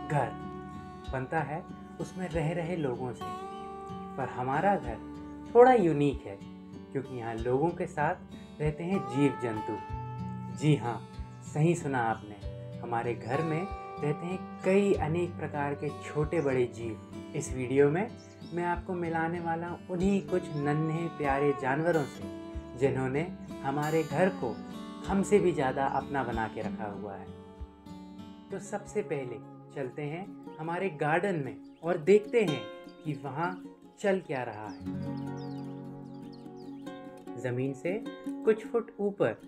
घर बनता है उसमें रह रहे लोगों से, पर हमारा घर थोड़ा यूनिक है क्योंकि यहाँ लोगों के साथ रहते हैं जीव जंतु। जी हाँ, सही सुना आपने, हमारे घर में रहते हैं कई अनेक प्रकार के छोटे बड़े जीव। इस वीडियो में मैं आपको मिलाने वाला हूँ उन्हीं कुछ नन्हे प्यारे जानवरों से जिन्होंने हमारे घर को हमसे भी ज़्यादा अपना बना के रखा हुआ है। तो सबसे पहले चलते हैं हमारे गार्डन में और देखते हैं कि वहाँ चल क्या रहा है। ज़मीन से कुछ फुट ऊपर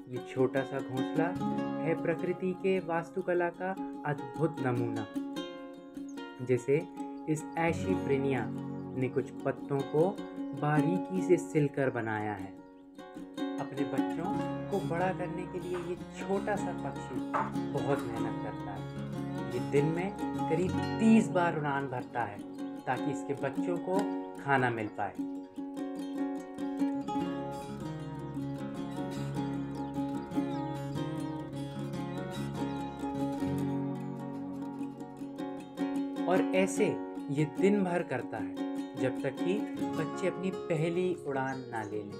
ये छोटा सा घोंसला है प्रकृति के वास्तुकला का अद्भुत नमूना, जिसे इस एशीप्रेनिया ने कुछ पत्तों को बारीकी से सिलकर बनाया है। अपने बच्चों को बड़ा करने के लिए ये छोटा सा पक्षी बहुत मेहनत करता है। ये दिन में करीब 30 बार उड़ान भरता है ताकि इसके बच्चों को खाना मिल पाए। और ऐसे ये दिन भर करता है जब तक कि बच्चे अपनी पहली उड़ान ना ले लें।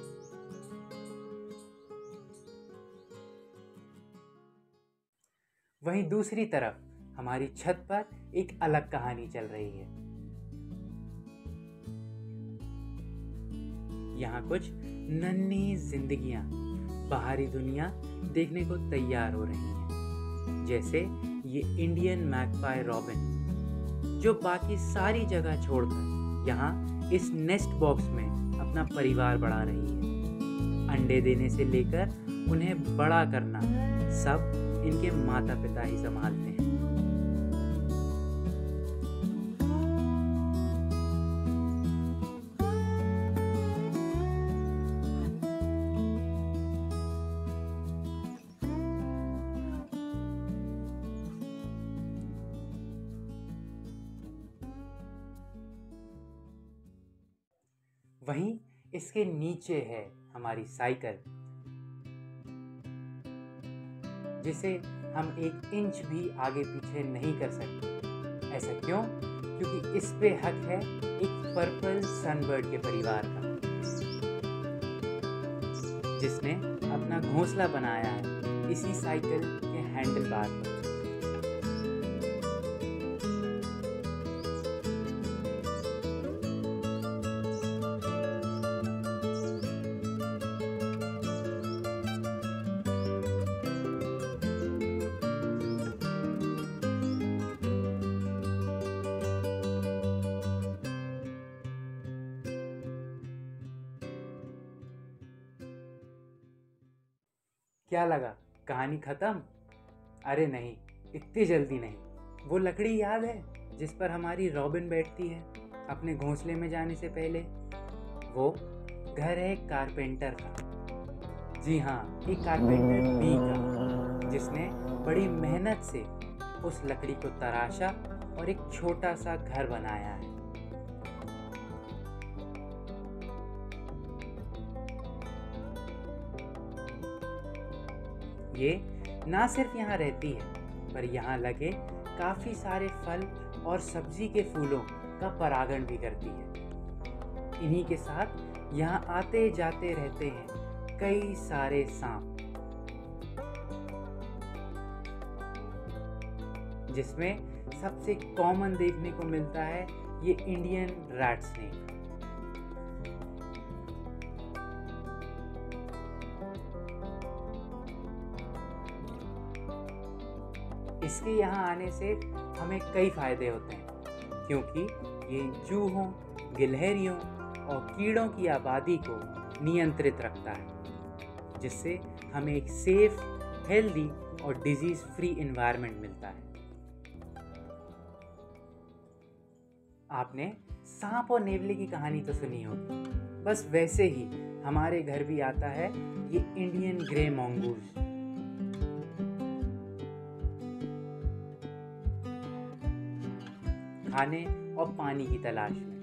वहीं दूसरी तरफ हमारी छत पर एक अलग कहानी चल रही है। यहाँ कुछ नन्ही जिंदगियां बाहरी दुनिया देखने को तैयार हो रही हैं, जैसे ये इंडियन मैगपाई रॉबिन जो बाकी सारी जगह छोड़कर यहाँ इस नेस्ट बॉक्स में अपना परिवार बढ़ा रही है। अंडे देने से लेकर उन्हें बड़ा करना सब इनके माता पिता ही संभालते हैं। वहीं इसके नीचे है हमारी साइकिल, जिसे हम 1 इंच भी आगे पीछे नहीं कर सकते। ऐसा क्यों? क्योंकि इस पे हक है एक पर्पल सनबर्ड के परिवार का, जिसने अपना घोंसला बनाया है इसी साइकिल के हैंडल बार पर। क्या लगा कहानी खत्म? अरे नहीं, इतनी जल्दी नहीं। वो लकड़ी याद है जिस पर हमारी रॉबिन बैठती है अपने घोंसले में जाने से पहले? वो घर है कारपेंटर का। जी हाँ, एक कारपेंटर बी का, जिसने बड़ी मेहनत से उस लकड़ी को तराशा और एक छोटा सा घर बनाया है। ये ना सिर्फ यहाँ रहती है, पर यहाँ लगे काफ़ी सारे फल और सब्जी के फूलों का परागण भी करती है। इन्हीं के साथ यहाँ आते जाते रहते हैं कई सारे सांप, जिसमें सबसे कॉमन देखने को मिलता है ये इंडियन रैट स्नेक। इसके यहाँ आने से हमें कई फायदे होते हैं, क्योंकि ये चूहों, गिलहरियों और कीड़ों की आबादी को नियंत्रित रखता है, जिससे हमें एक सेफ, हेल्दी और डिजीज फ्री एनवायरनमेंट मिलता है। आपने सांप और नेवले की कहानी तो सुनी होगी, बस वैसे ही हमारे घर भी आता है ये इंडियन ग्रे मंगूस। खाने और पानी की तलाश में।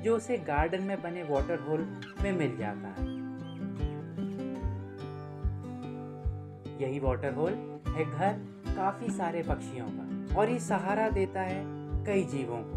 जो उसे गार्डन में बने वाटर होल में मिल जाता है। यही वाटर होल है घर काफ़ी सारे पक्षियों का और ये सहारा देता है कई जीवों को।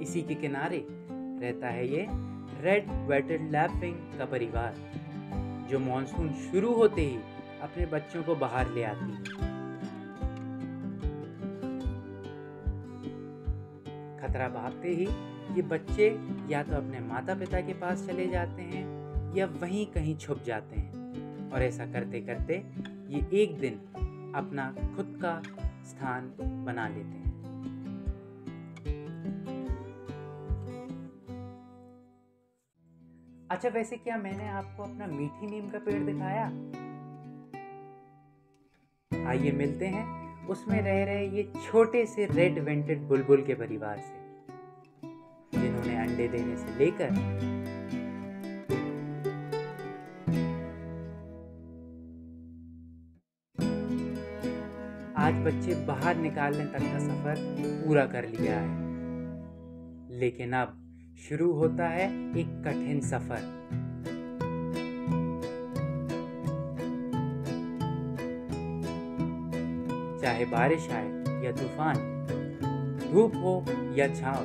इसी के किनारे रहता है ये रेड-वेटेड लैपविंग का परिवार, जो मॉनसून शुरू होते ही अपने बच्चों को बाहर ले आती है। खतरा भागते ही ये बच्चे या तो अपने माता पिता के पास चले जाते हैं या वहीं कहीं छुप जाते हैं, और ऐसा करते करते ये एक दिन अपना खुद का स्थान बना लेते हैं। अच्छा, वैसे क्या मैंने आपको अपना मीठी नीम का पेड़ दिखाया? आइए मिलते हैं उसमें रह रहे ये छोटे से रेड वेंटेड बुलबुल के परिवार से, जिन्होंने अंडे देने से लेकर आज बच्चे बाहर निकालने तक का सफर पूरा कर लिया है। लेकिन अब शुरू होता है एक कठिन सफर। चाहे बारिश आए या तूफान, धूप हो या छांव,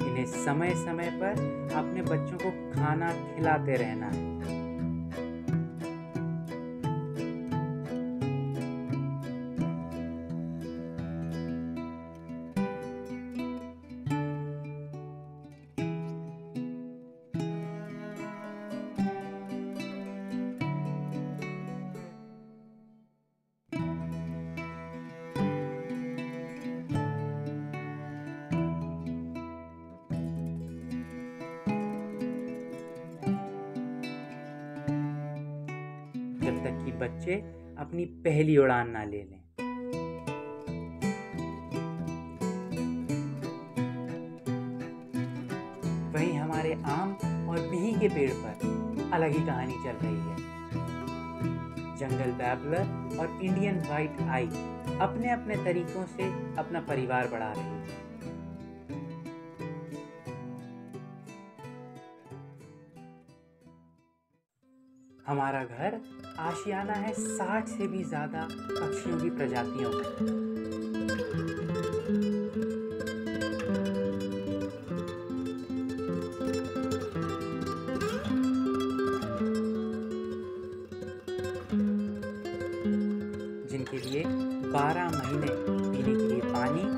इन्हें समय समय पर अपने बच्चों को खाना खिलाते रहना है। जब तक कि बच्चे अपनी पहली उड़ान ना ले लें। वहीं हमारे आम और बिही के पेड़ पर अलग ही कहानी चल रही है। जंगल बैबलर और इंडियन व्हाइट आई अपने अपने तरीकों से अपना परिवार बढ़ा रही है। हमारा घर आशियाना है 60 से भी ज्यादा पक्षियों की प्रजातियों का। जिनके लिए 12 महीने पीने के लिए पानी,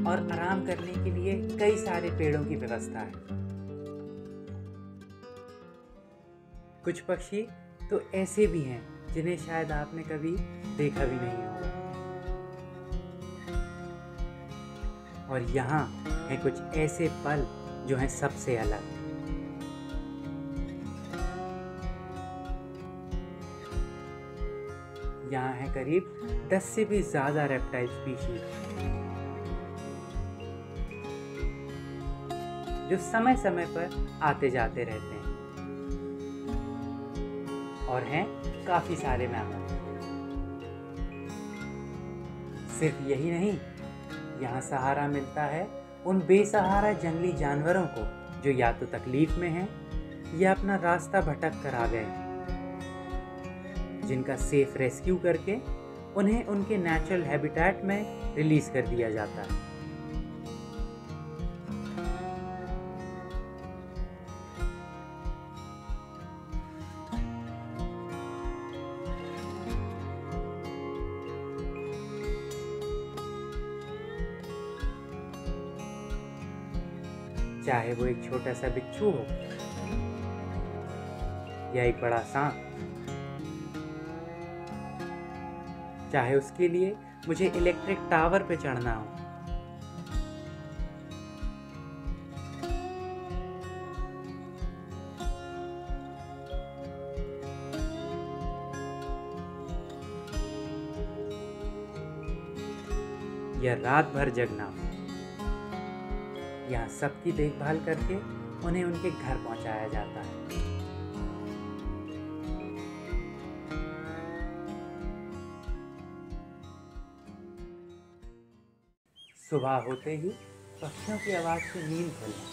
और आराम करने के लिए कई सारे पेड़ों की व्यवस्था है। कुछ पक्षी तो ऐसे भी हैं जिन्हें शायद आपने कभी देखा भी नहीं होगा। और यहाँ हैं कुछ ऐसे पल जो हैं सबसे अलग। यहाँ है करीब 10 से भी ज्यादा रेप्टाइल स्पीशीज, जो समय समय पर आते जाते रहते हैं, और हैं काफी सारे मैमल। सिर्फ यही नहीं, यहाँ सहारा मिलता है उन बेसहारा जंगली जानवरों को जो या तो तकलीफ में हैं या अपना रास्ता भटक कर आ गए, जिनका सेफ रेस्क्यू करके उन्हें उनके नेचुरल हैबिटेट में रिलीज कर दिया जाता है। चाहे वो एक छोटा सा बिच्छू हो या एक बड़ा सांप, चाहे उसके लिए मुझे इलेक्ट्रिक टावर पे चढ़ना हो, या रात भर जगना हो, यहाँ सबकी देखभाल करके उन्हें उनके घर पहुंचाया जाता है। सुबह होते ही पक्षियों की आवाज से नींद खुलना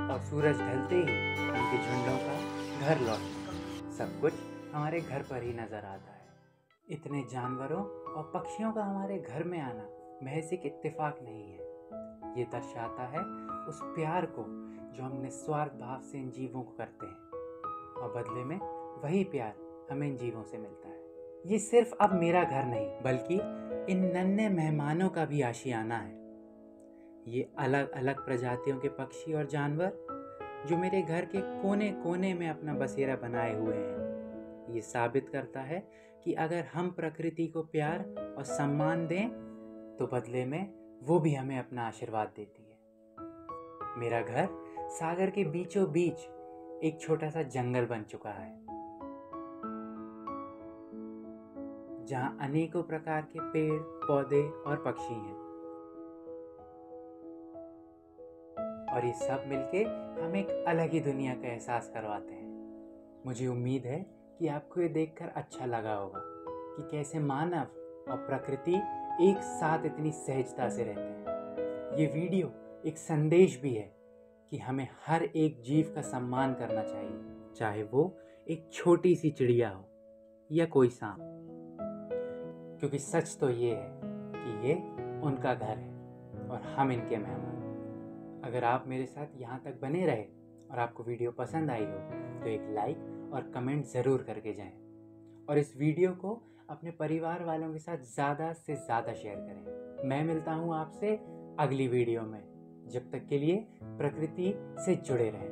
और सूरज ढलते ही उनके झुंडों का घर लौटना, सब कुछ हमारे घर पर ही नजर आता है। इतने जानवरों और पक्षियों का हमारे घर में आना महज एक इत्तेफाक नहीं है, ये दर्शाता है उस प्यार को जो हम निस्वार्थ भाव से इन जीवों को करते हैं और बदले में वही प्यार हमें इन जीवों से मिलता है। ये सिर्फ अब मेरा घर नहीं बल्कि इन नन्हे मेहमानों का भी आशियाना है। ये अलग अलग प्रजातियों के पक्षी और जानवर जो मेरे घर के कोने कोने में अपना बसेरा बनाए हुए हैं, ये साबित करता है कि अगर हम प्रकृति को प्यार और सम्मान दें तो बदले में वो भी हमें अपना आशीर्वाद देती है। मेरा घर सागर के बीचों बीच एक छोटा सा जंगल बन चुका है, जहां अनेकों प्रकार के पेड़, पौधे और पक्षी हैं और ये सब मिलके हमें एक अलग ही दुनिया का एहसास करवाते हैं। मुझे उम्मीद है कि आपको ये देखकर अच्छा लगा होगा कि कैसे मानव और प्रकृति एक साथ इतनी सहजता से रहते हैं। ये वीडियो एक संदेश भी है कि हमें हर एक जीव का सम्मान करना चाहिए, चाहे वो एक छोटी सी चिड़िया हो या कोई सांप, क्योंकि सच तो ये है कि ये उनका घर है और हम इनके मेहमान। अगर आप मेरे साथ यहाँ तक बने रहे और आपको वीडियो पसंद आई हो तो एक लाइक और कमेंट ज़रूर करके जाएं और इस वीडियो को अपने परिवार वालों के साथ ज़्यादा से ज़्यादा शेयर करें। मैं मिलता हूँ आपसे अगली वीडियो में, जब तक के लिए प्रकृति से जुड़े रहें।